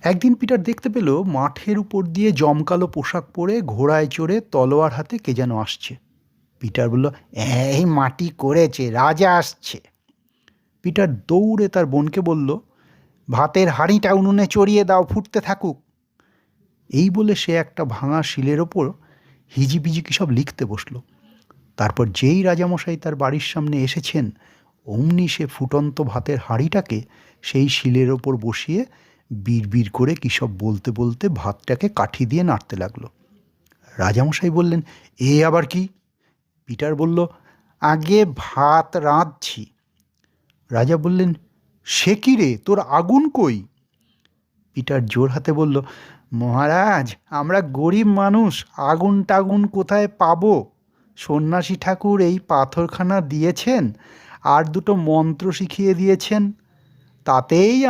একদিন পিটার দেখতে পেল মাঠের উপর দিয়ে জমকালো পোশাক পরে ঘোড়ায় চড়ে তলোয়ার হাতে কে যেন আসছে। পিটার বলল, এই মাটি করেছে, রাজা আসছে। পিটার দৌড়ে তার বোনকে বলল, ভাতের হাঁড়িটা উনুনে চড়িয়ে দাও, ফুটতে থাকুক। এই বলে সে একটা ভাঙা শিলের ওপর হিজিবিজি কী সব লিখতে বসল। তারপর যেই রাজামশাই তার বাড়ির সামনে এসেছেন, অমনি সে ফুটন্ত ভাতের হাঁড়িটাকে সেই শিলের ওপর বসিয়ে বিড়বিড় করে কী সব বলতে বলতে ভাতটাকে কাঠি দিয়ে নাড়তে লাগলো। রাজামশাই বললেন, এ আবার কি? পিটার বলল, আগে ভাত রাঁধছি। রাজা বললেন, সে কি রে, তোর আগুন কই? পিটার জোর হাতে বলল, মহারাজ, আমরা গরিব মানুষ, আগুন টাগুন কোথায় পাবো? সন্ন্যাসী ঠাকুর এই পাথরখানা দিয়েছেন আর দুটো মন্ত্র শিখিয়ে দিয়েছেন, তাতেই